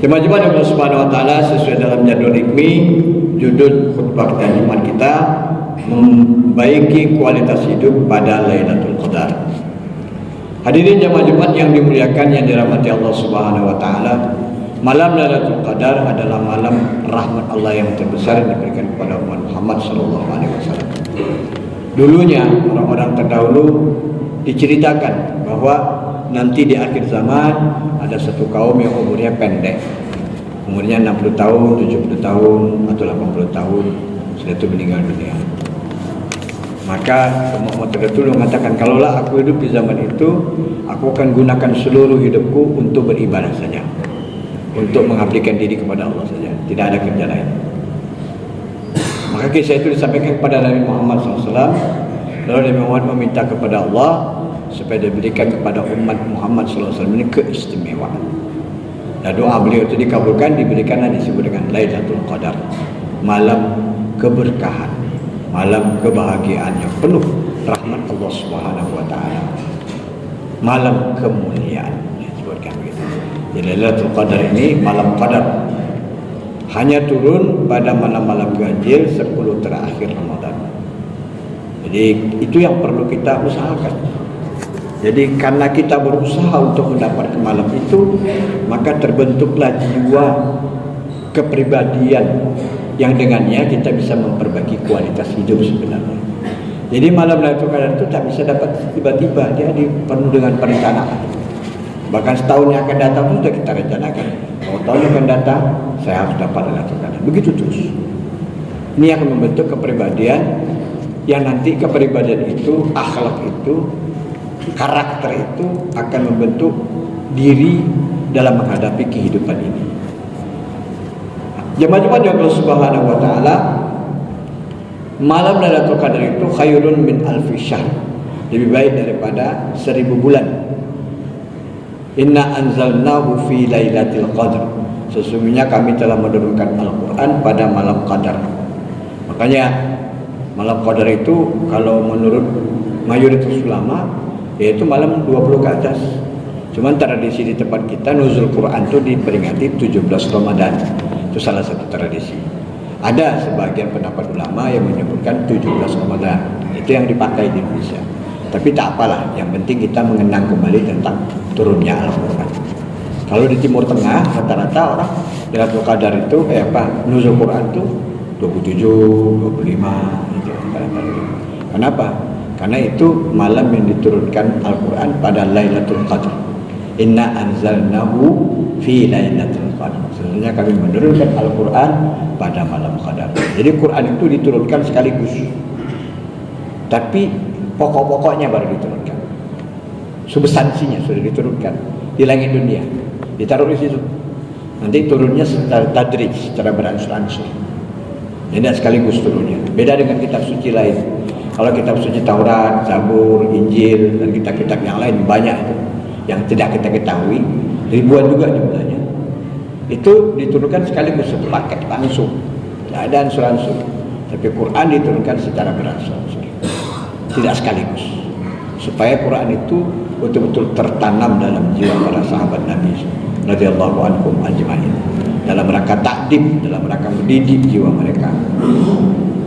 Jemaah Allah Subhanahu wa taala, sesuai dalam jadwal hikmi, judul khutbah kita Jumat kita membaiki kualitas hidup pada Lailatul Qadar. Hadirin jemaah Jumat yang dimuliakan, yang dirahmati Allah Subhanahu wa taala, malam Lailatul Qadar adalah malam rahmat Allah yang terbesar yang diberikan kepada umat Muhammad sallallahu alaihi wasallam. Dulunya orang-orang terdahulu diceritakan bahwa nanti di akhir zaman ada satu kaum yang umurnya pendek, umurnya 60 tahun, 70 tahun atau 80 tahun, setelah itu meninggal dunia. Maka umat terdahulu mengatakan, kalaulah aku hidup di zaman itu, aku akan gunakan seluruh hidupku untuk beribadah saja, untuk mengabdikan diri kepada Allah saja, tidak ada kerja lain. Maka kisah itu disampaikan kepada Nabi Muhammad SAW. Lalu Nabi Muhammad meminta kepada Allah supaya diberikan kepada umat Muhammad SAW ini keistimewaan. Dan doa beliau itu dikabulkan, diberikanlah disebut dengan Lailatul Qadar, malam keberkahan, malam kebahagiaan yang penuh rahmat Allah Subhanahu wa taala, malam kemuliaan, disebutkan begitu. Jadi Lailatul Qadar ini malam qadar, hanya turun pada malam-malam ganjil 10 terakhir Ramadan. Jadi itu yang perlu kita usahakan. Jadi karena kita berusaha untuk mendapatkan malam itu, maka terbentuklah jiwa kepribadian yang dengannya kita bisa memperbaiki kualitas hidup sebenarnya. Jadi malam Lailatul Qadar itu tak bisa dapat tiba-tiba, dia penuh dengan perencanaan. Bahkan setahun yang akan datang itu sudah kita rencanakan. Kalau tahun yang akan datang, saya harus dapat Lailatul Qadar. Begitu terus. Ini akan membentuk kepribadian yang nanti kepribadian itu, akhlak itu, karakter itu akan membentuk diri dalam menghadapi kehidupan ini. Jemaah-jemaah Allah Subhanahu wa taala, malam Lailatul Qadar itu khairun min alfi syahr, lebih baik daripada 1000 bulan. Inna anzalnahu fi lailatul qadr, sesungguhnya kami telah menurunkan Al-Quran pada malam qadar. Makanya malam qadar itu kalau menurut mayoritas ulama yaitu malam 20 ke atas. Cuman tradisi di tempat kita nuzul Quran itu diperingati 17 Ramadan. Itu salah satu tradisi. Ada sebagian pendapat ulama yang menyebutkan 17 Ramadan. Itu yang dipakai di Indonesia. Tapi tak apalah, yang penting kita mengenang kembali tentang turunnya Al-Quran. Kalau di Timur Tengah rata-rata orang Lailatul Qadar itu nuzul Quran itu 27, 25 gitu. Kenapa? Karena itu malam yang diturunkan Al-Quran pada Lailatul Qadar. Inna anzalnahu fi Lailatul Qadar. Sebenarnya kami menurunkan Al-Quran pada malam Qadar. Jadi Quran itu diturunkan sekaligus, tapi pokok-pokoknya baru diturunkan. Substansinya sudah diturunkan di langit dunia, ditaruh di situ. Nanti turunnya secara tadrij, secara beransur-ansur. Jadi sekaligus turunnya. Beda dengan kitab suci lain. Kalau kitab suci Taurat, Zabur, Injil, dan kitab-kitab yang lain banyak itu yang tidak kita ketahui, ribuan juga jumlahnya. Itu diturunkan sekaligus satu paket langsung, tidak ada ansur-ansur. Tapi Quran diturunkan secara beransur-ansur, tidak sekaligus, supaya Quran itu betul-betul tertanam dalam jiwa para sahabat Nabi radhiyallahu anhum ajma'in, dalam rangka takdim, dalam rangka mendidik jiwa mereka.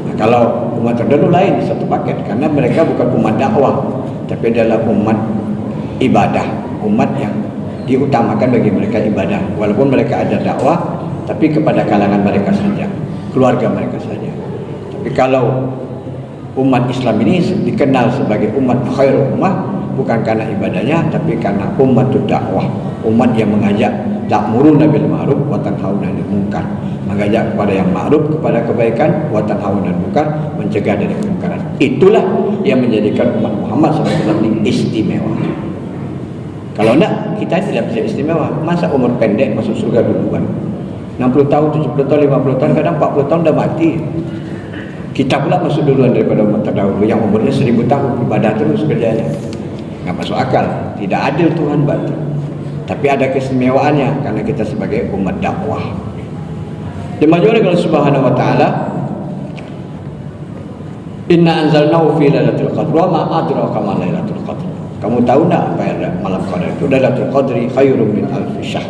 Nah, kalau umat terdahulu lain satu paket, karena mereka bukan umat dakwah, tapi adalah umat ibadah, umat yang diutamakan bagi mereka ibadah. Walaupun mereka ada dakwah, tapi kepada kalangan mereka saja, keluarga mereka saja. Tapi kalau umat Islam ini dikenal sebagai umat khairul ummah, bukan karena ibadahnya, tapi karena umat dakwah, umat yang mengajak ta'muruna bil ma'ruf wa tanhauna 'anil munkar, mengajak kepada yang ma'ruf, kepada kebaikan, wa tanhauna 'anil munkar, mencegah dari kemungkaran. Itulah yang menjadikan umat Muhammad SAW ini istimewa. Kalau enggak, kita tidak bisa istimewa. Masa umur pendek masuk surga duluan? 60 tahun, 70 tahun, 50 tahun, kadang 40 tahun dah mati. Kita pula masuk duluan daripada umat terdahulu yang umurnya 1000 tahun, ibadah terus kerjanya. Enggak masuk akal, tidak adil Tuhan bantu. Tapi ada keistimewaannya karena kita sebagai umat dakwah. Dimajukan oleh Allah Subhanahu wa taala, inna anzalnahu fi lailatul qadr wa ma adraka ma lailatul qadr. Kamu tahu enggak apa yang malam qadar itu? Lailatul qadri khairum min alfi syahr.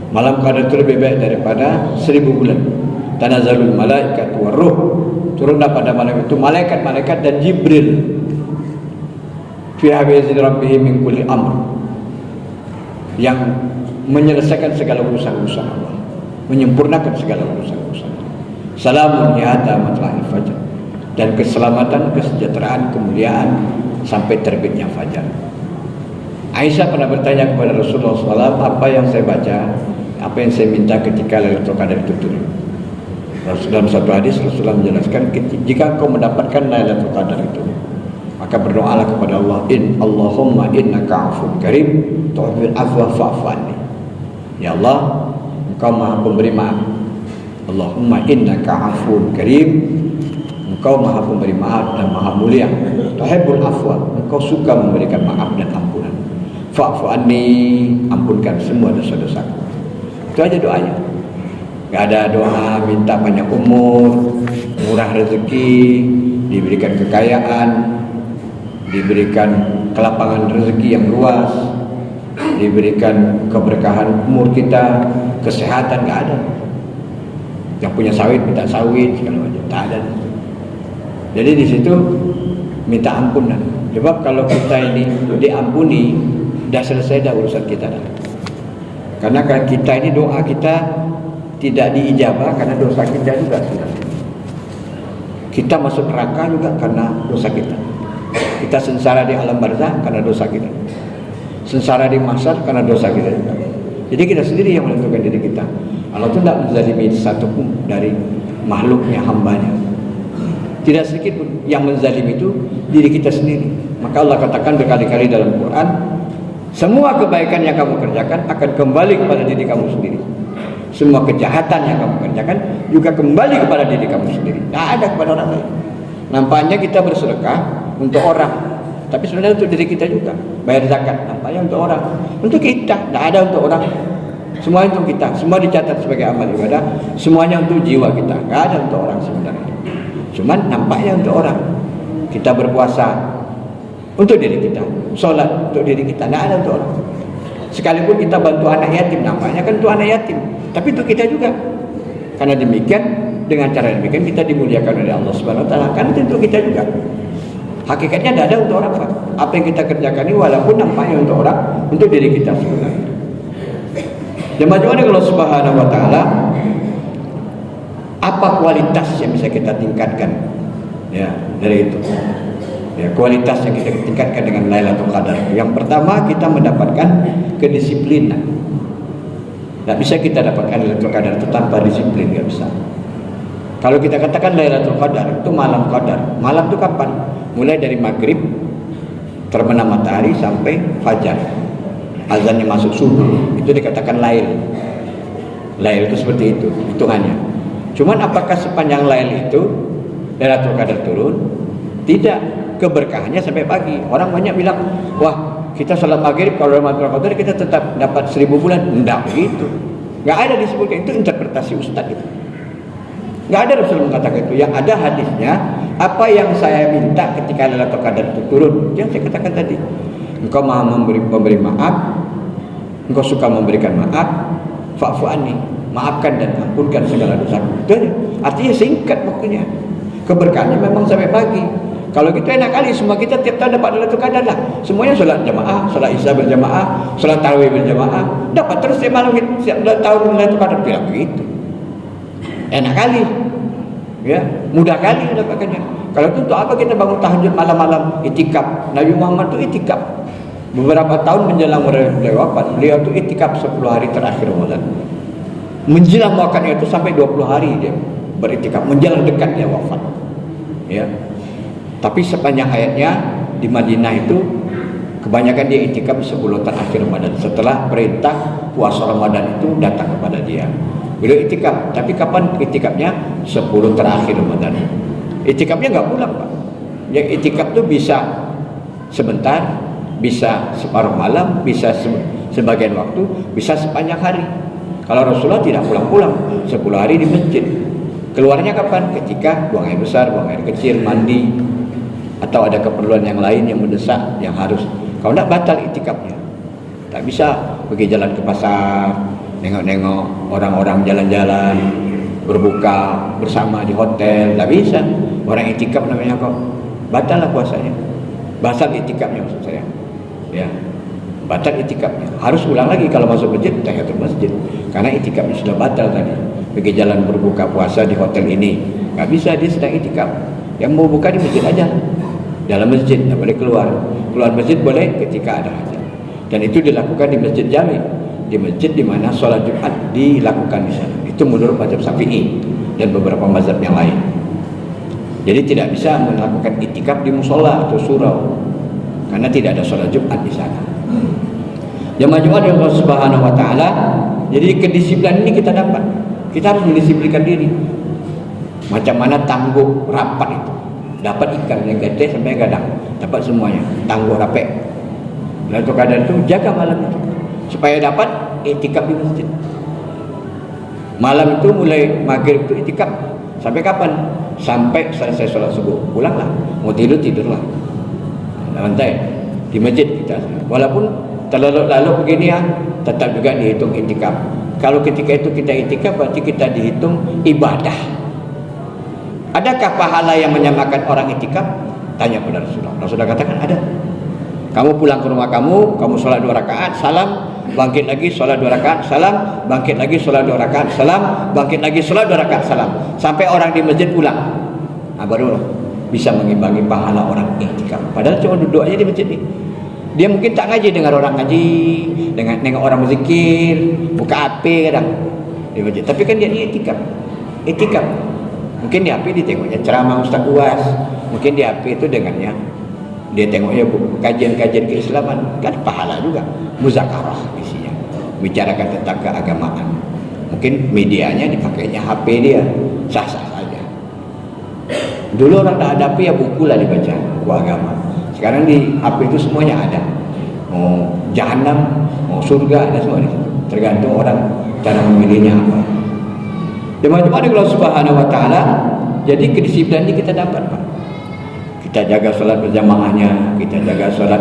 Malam Qadar itu lebih baik daripada 1000 bulan. Tanazzalul malaikat waruh, turunlah pada malam itu malaikat-malaikat dan Jibril. Fi habizi rabbih min kulli amr, yang menyelesaikan segala urusan-urusan Allah, menyempurnakan segala urusan-urusan. Salamun ya hatta matla'il fajar, dan keselamatan, kesejahteraan, kemuliaan sampai terbitnya fajar. Aisyah pernah bertanya kepada Rasulullah SAW, apa yang saya baca, apa yang saya minta ketika Lailatul Qadar itu turun. Dalam satu hadis Rasulullah menjelaskan, jika kau mendapatkan Lailatul Qadar itu, maka berdoalah kepada Allah, Allahumma innaka afun karim tuhibbul afwa fa'fu anni. Ya Allah, Engkau Maha Pemberi maaf. Allahumma innaka afun karim, Engkau Maha Pemberi maaf dan Maha Mulia. Tuhibbul afwa, Engkau suka memberikan maaf dan ampunan. Fa'fu anni, ampunkan semua dosa-dosaku. Itu aja doanya. Gak ada doa minta panjang umur, murah rezeki, diberikan kekayaan, diberikan kelapangan rezeki yang luas, diberikan keberkahan umur kita, kesehatan, gak ada. Yang punya sawit minta sawit segala macam, tak ada. Jadi di situ minta ampunan. Sebab kalau kita ini diampuni, dah selesai dah urusan kita dah. Karena kita ini doa kita tidak diijabah karena dosa kita juga sudah. Kita masuk neraka juga karena dosa kita. Kita sengsara di alam barzah karena dosa kita. Sengsara di mahsyar karena dosa kita juga. Jadi kita sendiri yang menentukan diri kita. Allah itu tidak menzalimi satu pun dari makhluknya, hambanya. Tidak sedikit pun yang menzalimi itu diri kita sendiri. Maka Allah katakan berkali-kali dalam Quran, semua kebaikan yang kamu kerjakan akan kembali kepada diri kamu sendiri. Semua kejahatan yang kamu kerjakan juga kembali kepada diri kamu sendiri. Tidak ada kepada orang lain. Nampaknya kita bersedekah untuk orang, tapi sebenarnya untuk diri kita juga. Bayar zakat nampaknya untuk orang, untuk kita. Tidak ada untuk orang. Semua untuk kita. Semua dicatat sebagai amal ibadah. Semuanya untuk jiwa kita. Tidak ada untuk orang sebenarnya. Cuman nampaknya untuk orang. Kita berpuasa untuk diri kita, sholat untuk diri kita, tidak ada untuk orang. Sekalipun kita bantu anak yatim, nampaknya kan untuk anak yatim, tapi untuk kita juga. Karena demikian, dengan cara demikian kita dimuliakan oleh Allah Subhanahu Wa Taala. Karena itu untuk kita juga. Hakikatnya tidak ada untuk orang. Apa yang kita kerjakan ini walaupun nampaknya untuk orang, untuk diri kita sebenarnya. Dan bagaimana kalau Subhanahu Wa Taala, apa kualitas yang bisa kita tingkatkan? Ya, dari itu. Ya, kualitas yang kita tingkatkan dengan Lailatul Qadar. Yang pertama, kita mendapatkan kedisiplinan. Tidak bisa kita dapatkan Lailatul Qadar itu tanpa disiplin, tidak bisa. Kalau kita katakan Lailatul Qadar itu malam Qadar. Malam itu kapan? Mulai dari maghrib terbenam matahari sampai fajar. Azannya masuk subuh, itu dikatakan lail. Lail itu seperti itu hitungannya. Cuman apakah sepanjang lail itu Lailatul Qadar turun? Tidak. Keberkahannya sampai pagi. Orang banyak bilang, wah kita salat maghrib kalau Lailatul Qadar kita tetap dapat 1000 bulan. Tidak begitu. Tidak ada disebutkan, itu interpretasi ustaz itu. Tidak ada Rasul mengatakan itu. Yang ada hadisnya, apa yang saya minta ketika Lailatul Qadar itu turun, yang saya katakan tadi. Engkau Maha memberi maaf, Engkau suka memberikan maaf, fa'fu anni, maafkan dan ampunkan segala dosa. Itu artinya singkat waktunya. Keberkahannya memang sampai pagi. Kalau kita enak kali, semua kita tiap tahun dapat Lailatul Qadar lah. Semuanya solat jamaah, solat isya berjamaah, solat tarawih berjamaah, dapat terus setiap malam setiap tahun Lailatul Qadar. Tidak begitu. Enak kali, ya, mudah kali mendapatkannya. Kalau itu untuk apa kita bangun tahajud malam-malam, itikaf? Nabi Muhammad itu itikaf. Beberapa tahun menjelang beliau wafat, beliau itu itikaf 10 hari terakhir Ramadan. Menjelang wafatnya itu sampai 20 hari dia beritikaf, menjelang dekat dia wafat. Ya. Tapi sepanjang hayatnya di Madinah itu kebanyakan dia itikaf 10 terakhir Ramadan. Setelah perintah puasa Ramadan itu datang kepada dia, beliau itikaf. Tapi kapan itikafnya? 10 terakhir Ramadan. Itikafnya nggak pulang, Pak. Yang itikaf itu bisa sebentar, bisa separuh malam, bisa sebagian waktu, bisa sepanjang hari. Kalau Rasulullah tidak pulang-pulang, 10 hari di masjid. Keluarnya kapan? Ketika buang air besar, buang air kecil, mandi, atau ada keperluan yang lain yang mendesak, yang harus. Kalau tidak, batal itikafnya. Tak bisa pergi jalan ke pasar, nengok-nengok orang-orang jalan-jalan, berbuka bersama di hotel. Tak bisa. Orang itikaf namanya kok. Batal lah puasanya. Batal itikafnya maksud saya. Ya. Batal itikafnya. Harus ulang lagi kalau masuk masjid, tahiyatul masjid. Karena itikafnya sudah batal tadi. Pergi jalan berbuka puasa di hotel ini. Tak bisa, dia sedang itikaf. Yang mau buka di masjid aja. Dalam masjid, tak boleh keluar. Keluar masjid boleh ketika ada hajat. Dan itu dilakukan di Masjid Jami. Di masjid di mana sholat Jumat dilakukan di sana. Itu menurut mazhab Syafi'i dan beberapa mazhab yang lain. Jadi tidak bisa melakukan itikaf di musola atau surau karena tidak ada sholat Jumat di sana. Jamaah Jumat dari Allah Subhanahu Wa Taala. Jadi kedisiplinan ini kita dapat. Kita harus mendisiplinkan diri. Macam mana tangguh rapat itu. Dapat ikan yang gede sampai gadang. Dapat semuanya. Tangguh rapat. Lailatul Qadar itu jaga malam itu supaya dapat itikaf di masjid. Malam itu mulai maghrib itu itikaf sampai kapan? Sampai selesai sholat subuh. Pulanglah. Mau tidur tidurlah. Lantai di masjid kita. Walaupun terlalu begini ya, tetap juga dihitung itikaf. Kalau ketika itu kita itikaf berarti kita dihitung ibadah. Adakah pahala yang menyamakan orang itikaf? Tanya kepada Rasulullah. Rasulullah katakan ada. Kamu pulang ke rumah kamu sholat 2 rakaat, salam, bangkit lagi sholat 2 rakaat, salam, bangkit lagi sholat 2 rakaat, salam, bangkit lagi sholat 2 rakaat, salam. Sampai orang di masjid pulang. Nah, baru bisa mengimbangi pahala orang iktikaf. Padahal cuma duduk aja di masjid ni. Dia mungkin tak ngaji, dengar orang ngaji, dengar orang berzikir, buka HP kadang di masjid. Tapi kan dia iktikaf. Iktikaf. Mungkin di HP ditengoknya ceramah Ustaz Uwas. Mungkin di HP itu dengannya dia tengoknya kajian-kajian keislaman, kan pahala juga. Muzakarah isinya, bicarakan tentang keagamaan. Mungkin medianya dipakainya HP dia, sah-sah saja. Dulu orang tak ada HP ya buku lah dibaca, buku agama. Sekarang di HP itu semuanya ada. Mau jahanam, mau surga, ada semua di situ. Tergantung orang cara memilihnya apa. Jemaah-jemaah Allah Subhanahu Wa Taala. Jadi kedisiplinan ini kita dapat, Pak. Kita jaga sholat berjamaahnya, kita jaga sholat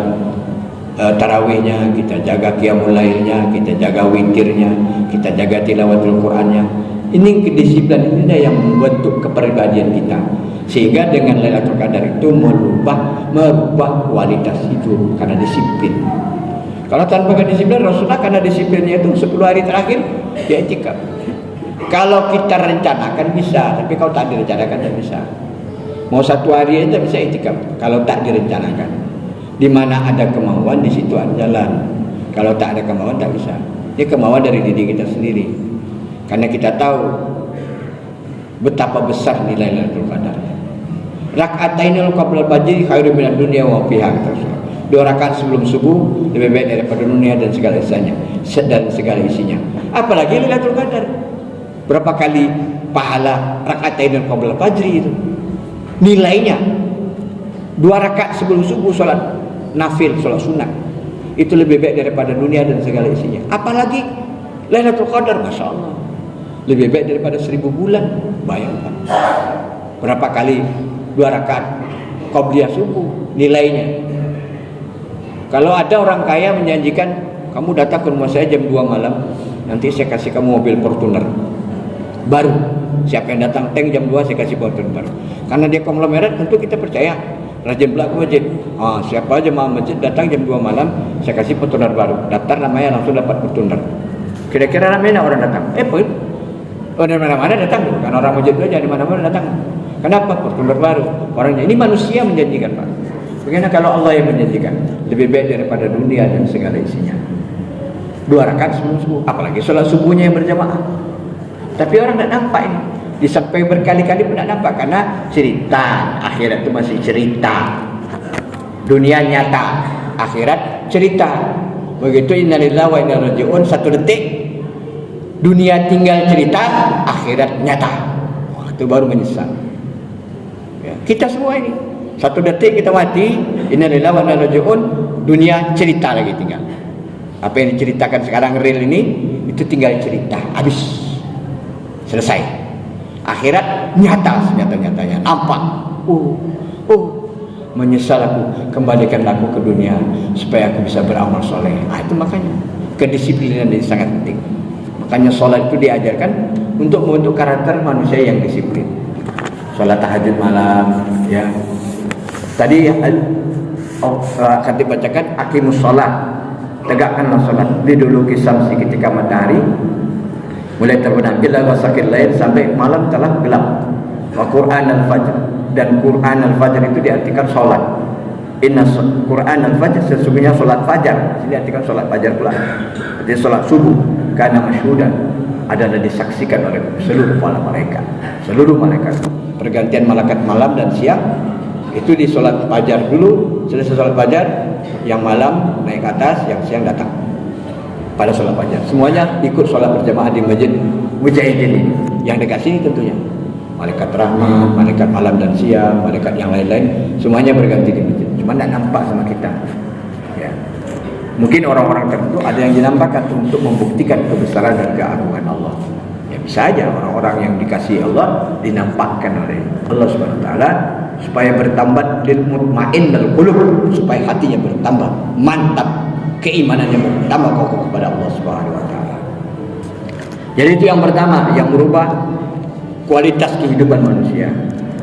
tarawihnya, kita jaga qiyamul lailnya, kita jaga witirnya, kita jaga tilawatul Qur'annya. Ini kedisiplinan ini yang membentuk kepribadian kita. Sehingga dengan Lailatul Qadar itu merubah kualitas hidup karena disiplin. Kalau tanpa kedisiplinan, Rasulullah karena disiplinnya itu 10 hari terakhir dia iktikaf. Kalau kita rencanakan bisa, tapi kalau tak direncanakan tak bisa. Mau 1 hari aja bisa iktikaf kalau tak direncanakan. Di mana ada kemauan di situ ada jalan. Kalau tak ada kemauan tak bisa. Ini kemauan dari diri kita sendiri. Karena kita tahu betapa besar nilai Lailatul Qadar. Raka'atainil qabla al-fajr khairun minad dunya wa fiha. 2 rakaat sebelum subuh lebih baik daripada dunia dan segala isinya. Apalagi Lailatul Qadar. Berapa kali pahala raka'atainil qabla al-fajr itu? Nilainya 2 rakaat sebelum subuh sholat nafil, sholat sunat itu lebih baik daripada dunia dan segala isinya. Apalagi Lailatul Qadar, Masya Allah, lebih baik daripada 1000 bulan. Bayangkan berapa kali 2 rakaat qabliyah subuh nilainya. Kalau ada orang kaya menjanjikan, kamu datang ke rumah saya jam 2 malam, nanti saya kasih kamu mobil Fortuner baru. Siapa yang datang tank jam 2 saya kasih Fortuner baru. Karena dia konglomerat, tentu kita percaya. Rajin pula ke masjid. Siapa aja mau masjid datang jam 2 malam, saya kasih Fortuner baru. Daftar namanya langsung dapat Fortuner. Kira-kira namanya orang datang? Pun dari mana-mana datang, kan orang masjid itu aja di mana-mana datang. Kenapa? Fortuner baru. Orangnya ini manusia menjanjikan, Pak. Bagaimana kalau Allah yang menjanjikan? Lebih baik daripada dunia dan segala isinya. 2 rakaat sebelum subuh, apalagi sholat subuhnya yang berjamaah. Tapi orang tak nampak ini. Disampai berkali-kali pun tak nampak. Karena cerita. Akhirat itu masih cerita. Dunia nyata. Akhirat cerita. Begitu innalillahi wa inna ilaihi raji'un. 1 detik dunia tinggal cerita, akhirat nyata. Wah, itu baru menyesal. Ya, kita semua ini 1 detik kita mati, innalillahi wa inna ilaihi raji'un. Dunia cerita lagi tinggal. Apa yang diceritakan sekarang real ini, itu tinggal cerita. Habis. Selesai. Akhirat nyata senyata-nyatanya. Nampak. Menyesal aku. Kembalikan aku ke dunia supaya aku bisa beramal soleh. Itu makanya kedisiplinan ini sangat penting. Makanya sholat itu diajarkan untuk membentuk karakter manusia yang disiplin. Sholat tahajud malam, ya. Tadi khatib bacakan aqimus sholat, tegakkanlah sholat liduluki syamsi, ketika matahari mulai terbenam, ila ghasaqil lail, sampai malam telah gelap. Wa Qur'an al-fajr, dan Qur'an al-fajr itu diartikan sholat. Inna Qur'an al-fajr, sesungguhnya sholat fajar, ini diartikan sholat fajar pula. Jadi sholat subuh, karena masyhudan, adalah disaksikan oleh seluruh para malaikat. Seluruh malaikat, pergantian malaikat malam dan siang itu di sholat fajar dulu. Selesai sholat fajar, yang malam naik ke atas, yang siang datang pada sholat fajar. Semuanya ikut sholat berjamaah di masjid Mujahidin ini. Yang dikasih tentunya malaikat rahmat, malaikat malam dan siang, malaikat yang lain-lain, semuanya berganti di masjid. Cuma tidak nampak sama kita, ya. Mungkin orang-orang tertentu ada yang dinampakkan untuk membuktikan kebesaran dan keagungan Allah. Ya bisa aja orang-orang yang dikasihi Allah dinampakkan oleh Allah Subhanahu wa taala supaya bertambah lil mutmainnal qulub, supaya hatinya bertambah mantap, keimanannya bertambah kokoh kepada Allah Subhanahu wa taala. Jadi itu yang pertama yang merubah kualitas kehidupan manusia.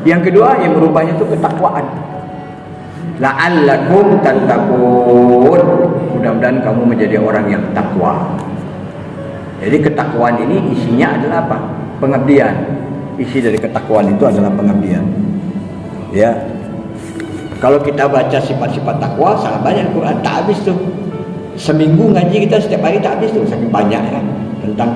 Yang kedua yang merubahnya itu ketakwaan. La'allakum tattaqun, mudah-mudahan kamu menjadi orang yang takwa. Jadi ketakwaan ini isinya adalah apa? Pengabdian. Isi dari ketakwaan itu adalah pengabdian. Ya. Kalau kita baca sifat-sifat takwa sangat banyak Quran, tak habis tuh. Seminggu ngaji kita setiap hari tak habis tuh, saking banyak ya tentang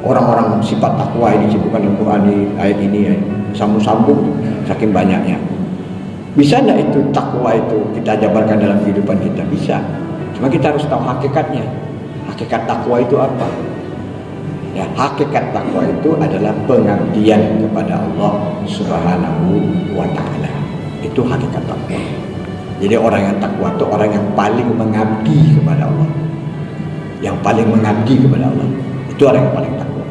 orang-orang sifat takwa ini disebutkan dalam Quran di ayat ini ya. Sambung-sambung saking banyaknya. Bisa enggak itu takwa itu kita jabarkan dalam kehidupan kita? Bisa. Cuma kita harus tahu hakikatnya. Hakikat takwa itu apa? Ya, hakikat takwa itu adalah pengabdian kepada Allah Subhanahu wa taala. Itu hakikat takwa. Jadi orang yang takwa itu orang yang paling mengabdi kepada Allah. Yang paling mengabdi kepada Allah. Itu orang yang paling takwa.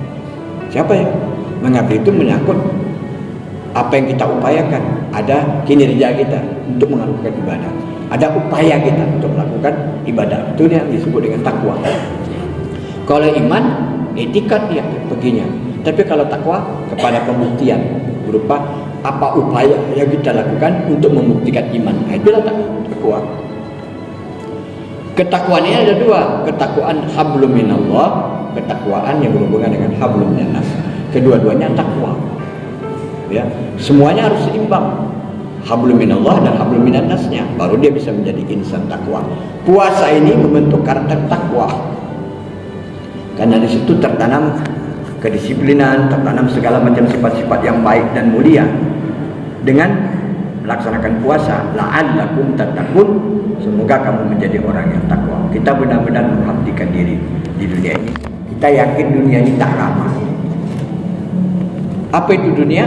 Siapa yang mengabdi itu menyangkut apa yang kita upayakan, ada kinerja kita untuk melakukan ibadah, ada upaya kita untuk melakukan ibadah. Itu yang disebut dengan takwa. Kalau iman, etikat dia perginya. Tapi kalau takwa kepada pembuktian berupa apa upaya yang kita lakukan untuk membuktikan iman. Itulah takwa. Ketakwaan ini ada dua, ketakwaan hablum minallah, ketakwaan yang berhubungan dengan hablum minan nas. Kedua-duanya takwa. Ya, semuanya harus seimbang. Hablum minallah dan hablum minan nasnya, baru dia bisa menjadi insan takwa. Puasa ini membentuk karakter takwa. Karena di situ tertanam kedisiplinan, tertanam segala macam sifat-sifat yang baik dan mulia. Dengan melaksanakan puasa, la'allakum tattaqun, semoga kamu menjadi orang yang takwa. Kita benar-benar mengabdikan diri di dunia ini. Kita yakin dunia ini tak lama. Apa itu dunia?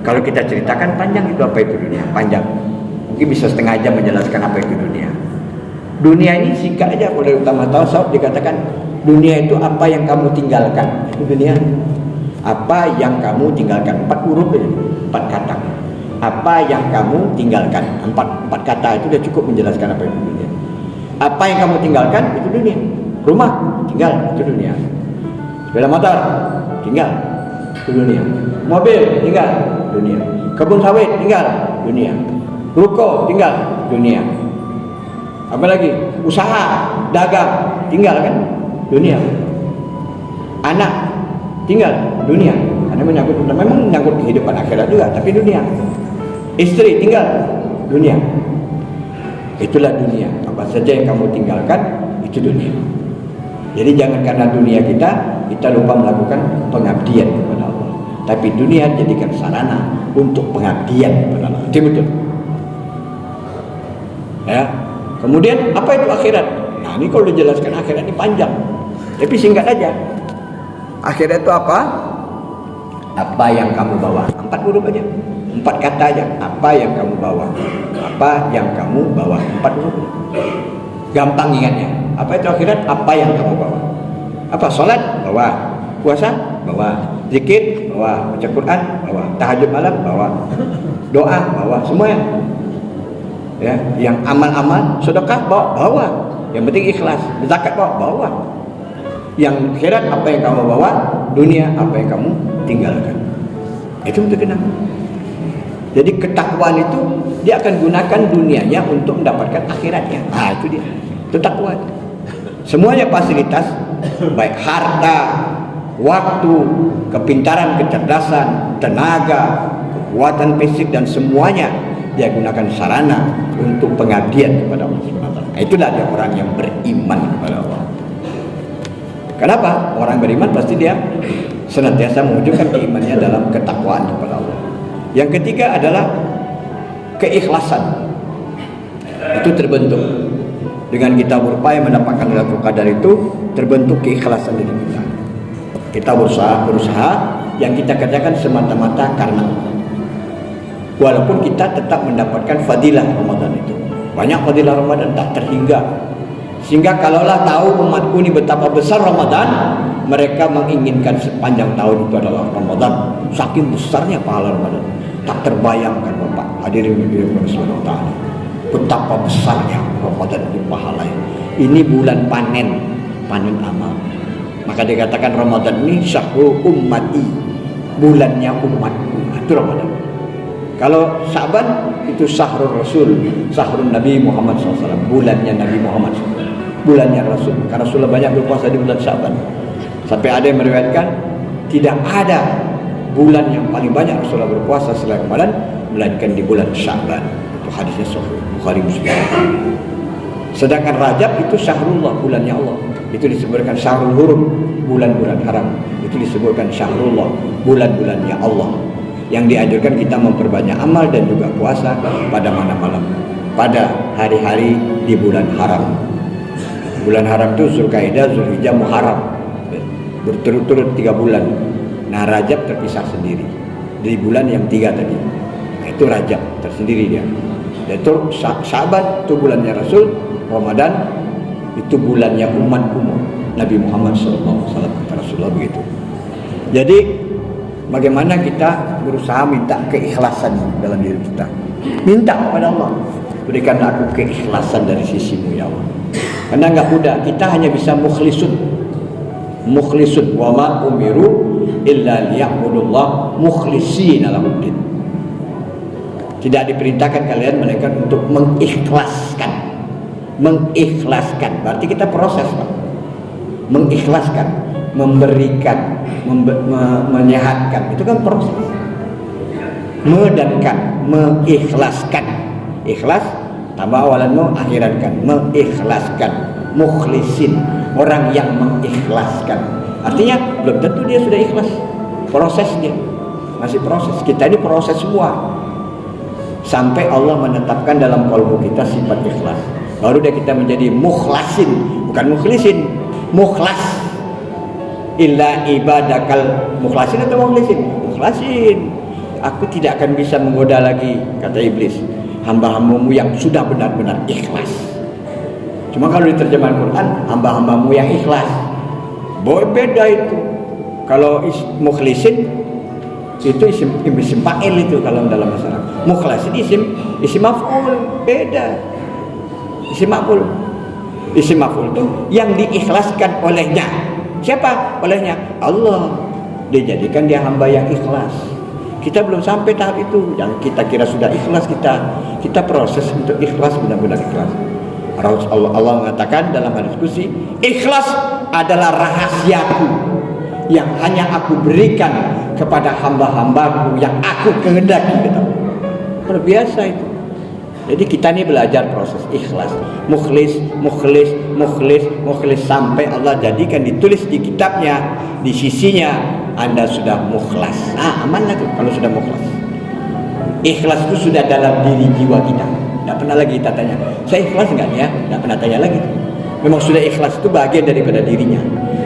Kalau kita ceritakan panjang itu apa itu dunia, panjang. Mungkin bisa setengah jam menjelaskan apa itu dunia. Dunia ini singkat aja, oleh utama tasawuf dikatakan dunia itu apa yang kamu tinggalkan. Itu dunia. Apa yang kamu tinggalkan, 4 huruf ini, 4 kata. Apa yang kamu tinggalkan, 4 kata itu sudah cukup menjelaskan apa itu dunia. Apa yang kamu tinggalkan itu dunia. Rumah tinggal itu dunia. Sepeda motor tinggal itu dunia. Mobil tinggal dunia. Kebun sawit tinggal dunia. Ruko tinggal dunia. Apa lagi? Usaha, dagang tinggal kan dunia. Anak tinggal dunia. Karena memang menyangkut kehidupan akhirat juga, tapi dunia. Istri tinggal dunia. Itulah dunia. Apa saja yang kamu tinggalkan itu dunia. Jadi jangan karena dunia kita lupa melakukan pengabdian kepada Allah. Tapi dunia jadikan sarana untuk pengabdian kepada Allah. Itu betul. Ya. Kemudian apa itu akhirat? Nah, ini kalau dijelaskan akhirat ini panjang. Tapi singkat aja. Akhirat itu apa? Apa yang kamu bawa? 4 huruf aja. 4 kata aja. Apa yang kamu bawa? Apa yang kamu bawa? 4 huruf. Gampang ingatnya. Apa itu akhirat? Apa yang kamu bawa? Apa? Salat bawa, puasa bawa, zikir bawa, baca Quran bawa, tahajud malam bawa, doa bawa, semuanya. Ya, yang amal-amal sedekah bawa, yang penting ikhlas. Zakat bawa. Yang akhirat apa yang kamu bawa, dunia apa yang kamu tinggalkan. Itu untuk kenal. Jadi ketakwaan itu dia akan gunakan dunianya untuk mendapatkan akhiratnya. Itu dia. Itu takwa. Semuanya fasilitas, baik harta, waktu, kepintaran, kecerdasan, tenaga, kekuatan fisik dan semuanya dia gunakan sarana untuk pengabdian kepada Allah Subhanahu wa taala. Itulah dia orang yang beriman kepada Allah. Kenapa? Orang beriman pasti dia senantiasa mewujudkan imannya dalam ketakwaan kepada Allah. Yang ketiga adalah keikhlasan. Itu terbentuk dengan kita berupaya mendapatkan Lailatul Qadar, itu terbentuk keikhlasan diri kita. Kita berusaha yang kita kerjakan semata-mata karena Allah. Walaupun kita tetap mendapatkan fadilah Ramadan itu. Banyak fadilah Ramadan tak terhingga. Sehingga kalaulah tahu umatku ini betapa besar Ramadan, mereka menginginkan sepanjang tahun itu adalah Ramadan. Saking besarnya pahala Ramadan, tak terbayangkan Bapak hadirin Allah Subhanahu wa taala, betapa besarnya Ramadan itu pahalanya. Ini bulan panen amal. Maka dikatakan Ramadan ini syahrul ummati, bulannya umatku. Itu Ramadan. Kalau Syaban itu syahrul Rasul, syahrul Nabi Muhammad SAW, bulannya Nabi Muhammad SAW, bulannya Rasul. Karena Rasulullah banyak berpuasa di bulan Syaban. Sampai ada yang meriwayatkan tidak ada bulan yang paling banyak Rasulullah berpuasa selain Ramadan melainkan di bulan Syaban. Itu hadisnya sahih Bukhari Muslim. Sedangkan Rajab itu syahrullah, bulannya Allah. Itu disebutkan syahrul hurum, bulan-bulan haram. Itu disebutkan syahrullah, bulan-bulannya Allah. Yang dianjurkan kita memperbanyak amal dan juga puasa pada malam-malam, pada hari-hari di bulan haram. Bulan haram itu Zulkaidah, Zulhijjah, Muharram, berturut-turut 3 bulan. Nah Rajab terpisah sendiri dari bulan yang 3 tadi. Nah, itu Rajab tersendiri dia. Dan itu Syaban itu bulannya Rasul, Ramadan itu bulannya umatku Nabi Muhammad SAW. Kata Rasulullah begitu. Jadi bagaimana kita berusaha minta keikhlasan dalam diri kita. Minta kepada Allah, berikan aku keikhlasan dari sisimu ya Allah. Karena enggak mudah, kita hanya bisa mukhlisun. Wa ma umiru illa liya'budullah mukhlishina lahuddin. Tidak diperintahkan kalian melainkan untuk mengikhlaskan. Mengikhlaskan berarti kita proses, Pak. Mengikhlaskan, memberikan, menyehatkan, itu kan proses. Medankan, mengikhlaskan. Ikhlas tambah awalanmu, akhirankan. Mengikhlaskan, mukhlisin, orang yang mengikhlaskan. Artinya belum tentu dia sudah ikhlas. Prosesnya masih proses. Kita ini proses semua. Sampai Allah menetapkan dalam kalbu kita sifat ikhlas. Baru dia kita menjadi mukhlasin, bukan mukhlisin, mukhlas. Illa ibadakal mukhlasin atau mukhlisin? Mukhlasin. Aku tidak akan bisa menggoda lagi, kata iblis, hamba-hambamu yang sudah benar-benar ikhlas. Cuma kalau di terjemahan Quran, hamba-hambamu yang ikhlas. Beda itu. Kalau mukhlisin itu isim fa'il itu kalau dalam bahasa Arab. Mukhlasin isim maf'ul, beda. Isim maf'ul. Isim maf'ul itu yang diikhlaskan olehnya. Siapa? Olehnya Allah. Dijadikan dia hamba yang ikhlas. Kita belum sampai tahap itu. Yang kita kira sudah ikhlas, kita proses untuk ikhlas, benar-benar ikhlas. Allah mengatakan dalam hadis qudsi, ikhlas adalah rahasiaku yang hanya aku berikan kepada hamba-hambaku yang aku kehendaki. Luar biasa itu. Jadi kita ini belajar proses ikhlas, mukhlis sampai Allah jadikan ditulis di kitabnya, di sisinya Anda sudah mukhlas. Aman lah tuh kalau sudah mukhlas. Ikhlas itu sudah dalam diri jiwa kita. Tidak pernah lagi kita tanya, saya ikhlas enggak ya? Tidak pernah tanya lagi. Memang sudah ikhlas itu bagian daripada dirinya.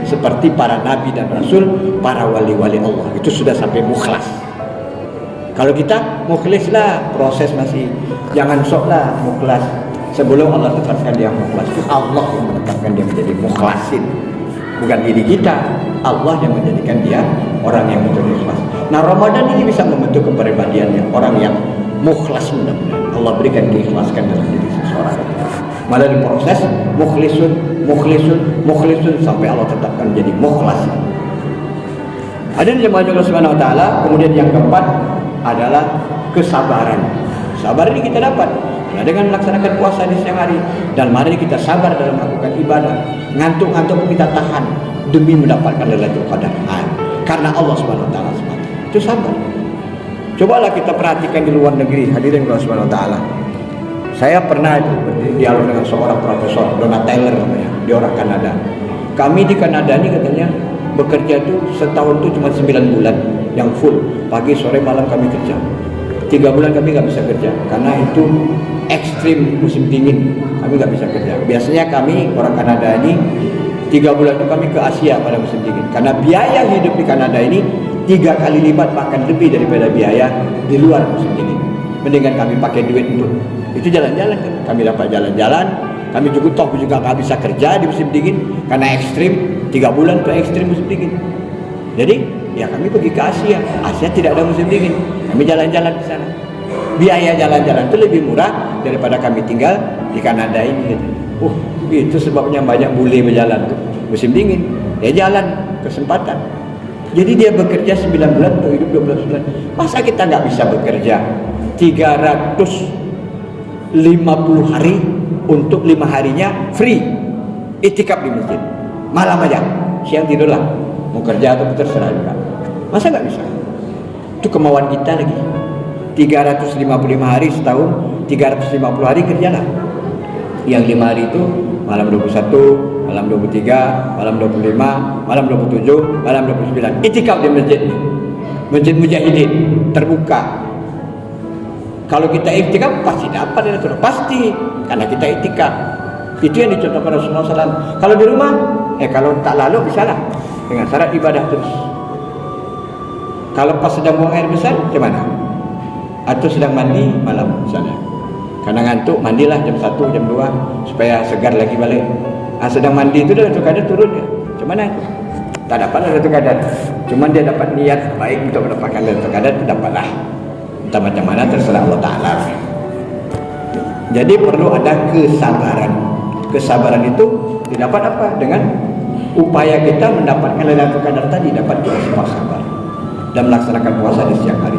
Seperti para nabi dan rasul, para wali-wali Allah, itu sudah sampai mukhlas. Kalau kita mukhlis lah, proses masih. Jangan sok lah mukhlas sebelum Allah tetapkan dia mukhlas. Itu Allah yang menetapkan dia menjadi mukhlasin, bukan diri kita. Allah yang menjadikan dia orang yang betul ikhlas. Nah Ramadan ini bisa membentuk kepribadiannya orang yang mukhlas, mudah-mudahan Allah berikan keikhlasan dalam diri seseorang. Malah diproses mukhlisun mukhlisun sampai Allah tetapkan jadi mukhlas. Ada di jemaah Allah Subhanahu wa taala. Kemudian yang keempat adalah kesabaran. Sabar ini kita dapat dengan melaksanakan puasa di siang hari, dan mari kita sabar dalam melakukan ibadah. Ngantuk-ngantuk pun kita tahan demi mendapatkan Lailatul Qadar. Karena Allah Subhanahu wa taala semata. Itu sabar. Cobalah kita perhatikan di luar negeri, hadirin Allah Subhanahu wa taala. Saya pernah itu berdialog dengan seorang profesor, Donald Taylor namanya, dia orang Kanada. Kami di Kanada ini katanya bekerja itu setahun itu cuma 9 bulan yang full, pagi sore malam kami kerja. 3 bulan kami nggak bisa kerja karena itu ekstrim musim dingin, kami nggak bisa kerja. Biasanya kami orang Kanada ini 3 bulan itu kami ke Asia pada musim dingin, karena biaya hidup di Kanada ini 3 kali lipat bahkan lebih daripada biaya di luar musim dingin. Mendingan kami pakai duit untuk itu jalan-jalan kan. Kami dapat jalan-jalan, kami juga nggak bisa kerja di musim dingin karena ekstrim. 3 bulan itu ekstrim musim dingin. Jadi ya kami pergi ke Asia. Asia tidak ada musim dingin, kami jalan-jalan di sana. Biaya jalan-jalan itu lebih murah daripada kami tinggal di Kanada ini. Itu sebabnya banyak bule berjalan tuh musim dingin. Dia jalan kesempatan. Jadi dia bekerja 9 bulan untuk hidup 12 bulan. Masa kita nggak bisa bekerja 350 hari untuk 5 harinya free itikaf di masjid? Malam aja, siang tidurlah, mau kerja atau terserah juga. Masa nggak bisa? Itu kemauan kita lagi. 355 hari setahun, 350 hari kerjalah. Yang 5 hari itu malam 21, malam 23, malam 25, malam 27, malam 29. Itikaf di masjid. Masjid Mujahidin terbuka. Kalau kita itikaf pasti dapat itu, pasti, karena kita itikaf. Itu yang dicontohkan Rasulullah SAW. Kalau di rumah, kalau tak lalu bisa lah, dengan syarat ibadah terus. Kalau pas sedang buang air besar, gimana? Atau sedang mandi malam misalnya, karena ngantuk, mandilah jam 1, jam 2 supaya segar lagi balik. Sedang mandi itu Lailatul Qadar turun ya. Cuman itu tak dapat Lailatul Qadar. Cuman dia dapat niat baik untuk mendapatkan Lailatul Qadar, itu dapatlah. Entah macam mana terserah Allah Ta'ala. Jadi perlu ada kesabaran. Kesabaran itu didapat apa? Dengan upaya kita mendapatkan Lailatul Qadar tadi, dapat kita sifat sabar dan melaksanakan puasa di siang hari.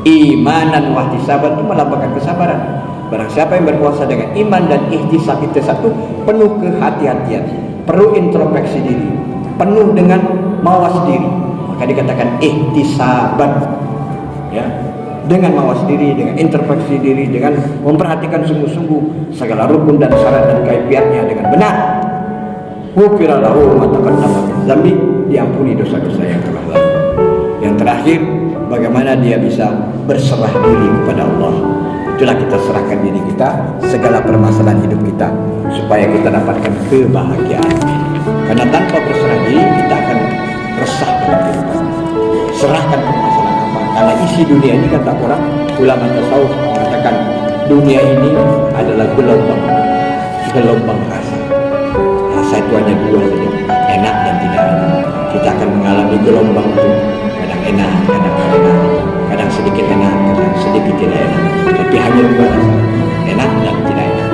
Imanan wa ihtisaban itu melambangkan kesabaran. Barang siapa yang berpuasa dengan iman dan ihtisab itu satu, penuh kehati-hatian, perlu introspeksi diri, penuh dengan mawas diri, maka dikatakan ihtisaban, ya, dengan mawas diri, dengan introspeksi diri, dengan memperhatikan sungguh-sungguh segala rukun dan syarat dan kaifiatnya dengan benar. Ghufira lahu ma taqaddama min dzambi, diampuni dosa-dosa yang telah lalu. Yang terakhir, bagaimana dia bisa berserah diri kepada Allah. Itulah kita serahkan diri kita, segala permasalahan hidup kita, supaya kita dapatkan kebahagiaan. Karena tanpa berserah diri, kita akan resah dalam kehidupan. Serahkan permasalahan apa? Karena isi dunia ini, kata orang ulama tasawuf mengatakan, dunia ini adalah gelombang rasa. Rasa itu hanya dua saja, enak dan tidak enak. Kita akan mengalami gelombang itu, kadang enak, kadang tidak enak, kadang sedikit enak, kadang sedikit tidak enak. Tapi hanya dua rasa, enak dan tidak enak.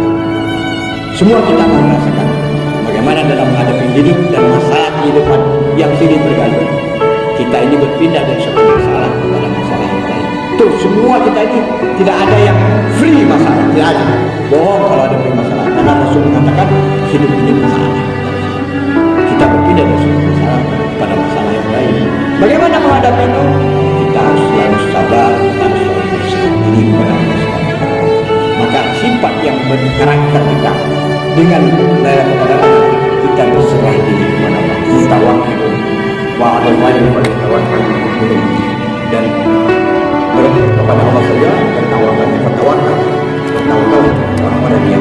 Semua kita akan merasakan bagaimana dalam menghadapi hidup dan masalah kehidupan yang silih berganti. Kita ini berpindah dari satu masalah kepada masalah yang lain. Tuh, semua kita ini tidak ada yang free masalah, tidak ada. Bohong kalau ada free masalah. Karena Rasul mengatakan hidup ini masalah. Kita berpindah dari satu masalah kepada masalah yang lain. Bagaimana menghadapi itu? Kita harus selalu sabar, kita harus selalu berserah diri kepada Allah SWT. Maka sifat yang berkarakter kita dengan Lailatul Qadar, kita berserah diri kepada Allah. Tawakkul wa 'ala Allahi falyatawakkalul mu'minun, dan kepada Allah saja bertawakal kepada Dia.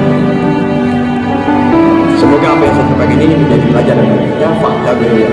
Semoga apa yang saya sampaikan ini menjadi pelajaran bagi kita. Fakta beliau.